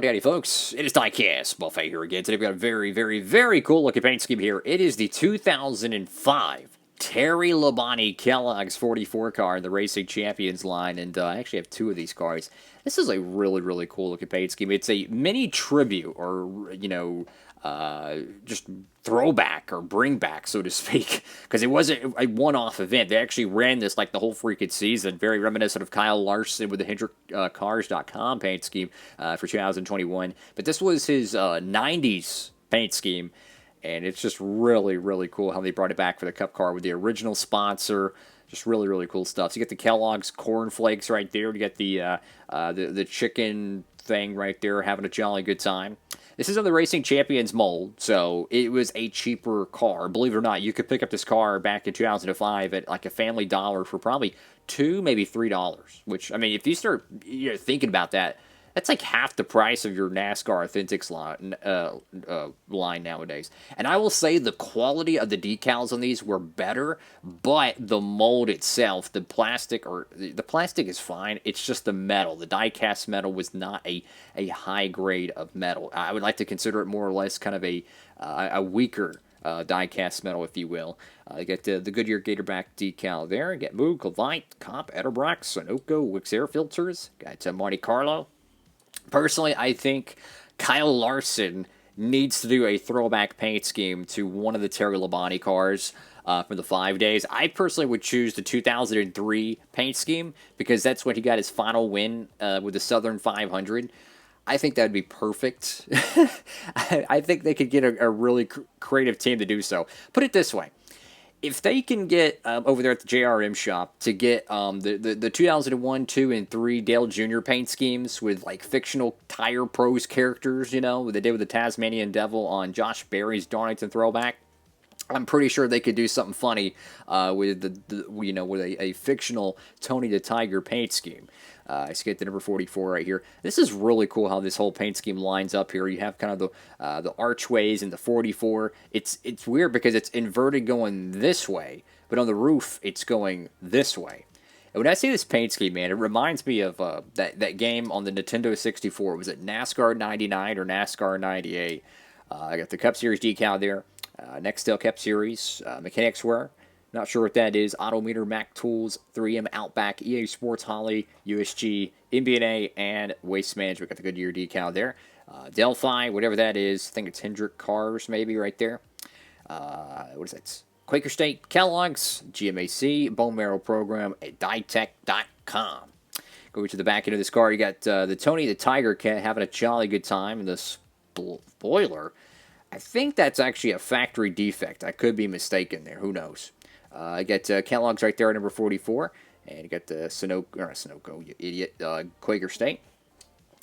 Howdy folks, it is Diecastbuffet here again. Today we've got a very cool looking paint scheme here. It is the 2005 Terry Labonte Kellogg's 44 car in the Racing Champions line, and I actually have two of these cars. This is a really cool looking paint scheme. It's a mini tribute, or, just throwback or bring back, so to speak, because it wasn't a one-off event. They actually ran this like the whole freaking season, very reminiscent of Kyle Larson with the HendrickCars.com paint scheme for 2021. But this was his 90s paint scheme, and it's just really cool how they brought it back for the Cup car with the original sponsor. Just really cool stuff. So you get the Kellogg's cornflakes right there. You get the chicken thing right there, having a jolly good time. This is on the Racing Champions mold, so it was a cheaper car. Believe it or not, you could pick up this car back in 2005 at like a Family Dollar for probably $2, maybe $3. Which, I mean, if you start thinking about that, that's like half the price of your NASCAR Authentics line nowadays. And I will say the quality of the decals on these were better, but the mold itself, the plastic is fine. It's just the metal. The die-cast metal was not a high grade of metal. I would like to consider it more or less kind of a weaker die-cast metal, if you will. You get the Goodyear Gatorback decal there. You get Moog, Levite, Comp, Edelbrock, Sunoco, Wix Air Filters. Got Monte Carlo. Personally, I think Kyle Larson needs to do a throwback paint scheme to one of the Terry Labonte cars for the 5 days. I personally would choose the 2003 paint scheme because that's when he got his final win with the Southern 500. I think that would be perfect. I think they could get a really creative team to do so. Put it this way. If they can get over there at the JRM shop to get the 2001, 2, and 3 Dale Jr. paint schemes with like fictional Tire Pros characters, what they did with the Tasmanian Devil on Josh Berry's Darlington throwback, I'm pretty sure they could do something funny with with a fictional Tony the Tiger paint scheme. Let's get the number 44 right here. This is really cool how this whole paint scheme lines up here. You have kind of the archways and the 44. It's weird because it's inverted going this way, but on the roof it's going this way. And when I see this paint scheme, man, it reminds me of that game on the Nintendo 64. Was it NASCAR 99 or NASCAR 98? I got the Cup Series decal there. Nextel Cup Series, Mechanics Wear. Not sure what that is. Autometer, Mac Tools, 3M, Outback, EA Sports, Holly, USG, MBNA, and Waste Management. Got the Goodyear decal there. Delphi, whatever that is. I think it's Hendrick Cars, maybe, right there. What is that? Quaker State, Kellogg's, GMAC, Bone Marrow Program, at dietech.com. Go to the back end of this car. You got the Tony the Tiger Cat having a jolly good time. And the spoiler, I think that's actually a factory defect. I could be mistaken there. Who knows? I got Kellogg's right there at number 44. And you got the Sunoco, you idiot, Quaker State.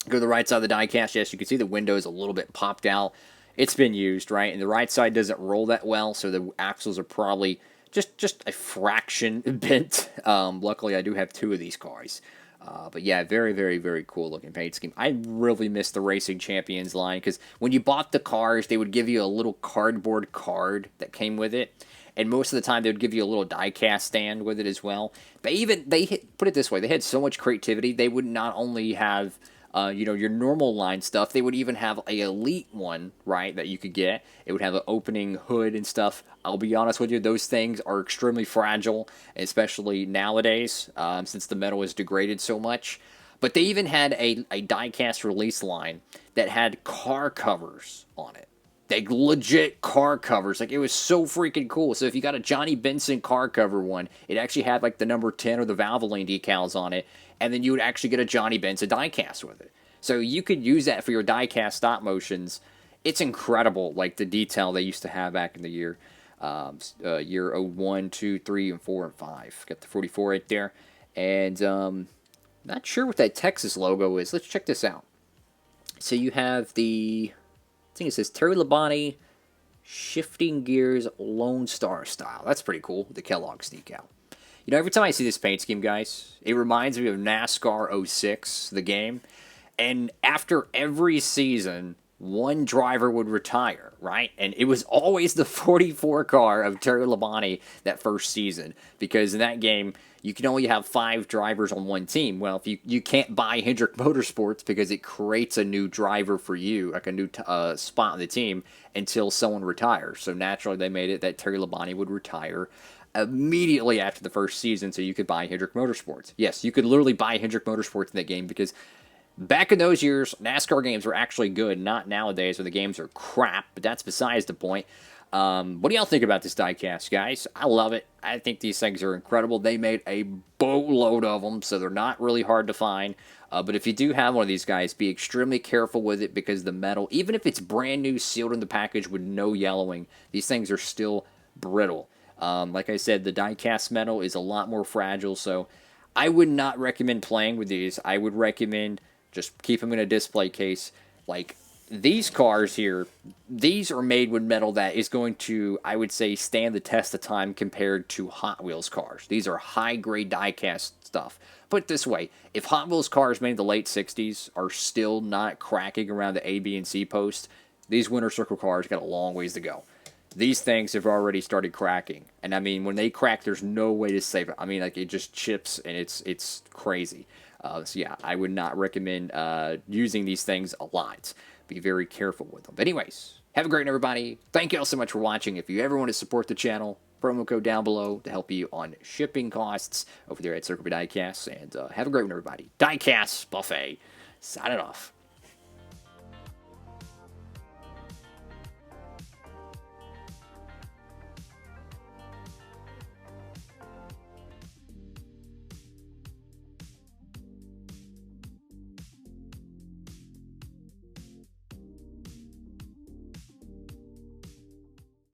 Go to the right side of the diecast. Yes, you can see the window is a little bit popped out. It's been used, right? And the right side doesn't roll that well, so the axles are probably just a fraction bent. Luckily, I do have two of these cars. But yeah, very cool looking paint scheme. I really miss the Racing Champions line because when you bought the cars, they would give you a little cardboard card that came with it. And most of the time, they would give you a little die-cast stand with it as well. Put it this way, they had so much creativity. They would not only have, your normal line stuff. They would even have a elite one, right, that you could get. It would have an opening hood and stuff. I'll be honest with you, those things are extremely fragile, especially nowadays, since the metal is degraded so much. But they even had a die-cast release line that had car covers on it. Like legit car covers. Like, it was so freaking cool. So if you got a Johnny Benson car cover one, it actually had like the number 10 or the Valvoline decals on it, and then you would actually get a Johnny Benson diecast with it. So you could use that for your diecast stop motions. It's incredible, like the detail they used to have back in the year 01, 2, 3, and 4, and 5. Got the 44 right there. And not sure what that Texas logo is. Let's check this out. So you have I think it says Terry Labonte Shifting Gears Lone Star Style. That's pretty cool, the Kellogg's decal. Every time I see this paint scheme, guys, it reminds me of NASCAR 06, the game. And after every season, one driver would retire, right? And it was always the 44 car of Terry Labonte that first season, because in that game, you can only have 5 drivers on one team. Well, if you can't buy Hendrick Motorsports because it creates a new driver for you, like a new spot on the team, until someone retires. So naturally, they made it that Terry Labonte would retire immediately after the first season, so you could buy Hendrick Motorsports. Yes, you could literally buy Hendrick Motorsports in that game, because back in those years, NASCAR games were actually good, not nowadays where the games are crap, but that's besides the point. What do y'all think about this diecast, guys? I love it. I think these things are incredible. They made a boatload of them, so they're not really hard to find. But if you do have one of these guys, be extremely careful with it, because the metal, even if it's brand new, sealed in the package with no yellowing, these things are still brittle. Like I said, the diecast metal is a lot more fragile, so I would not recommend playing with these. I would recommend just keep them in a display case. Like these cars here, these are made with metal that is going to, I would say, stand the test of time compared to Hot Wheels cars. These are high-grade diecast stuff. Put it this way, if Hot Wheels cars made in the late 60s are still not cracking around the A, B, and C post, these Winter Circle cars got a long ways to go. These things have already started cracking. And I mean, when they crack, there's no way to save it. I mean, like, it just chips, and it's crazy. So yeah, I would not recommend using these things a lot. Be very careful with them. But anyways, have a great one, everybody. Thank you all so much for watching. If you ever want to support the channel, promo code down below to help you on shipping costs over there at Circle B Diecast. And have a great one, everybody. Diecastbuffet. Signing off.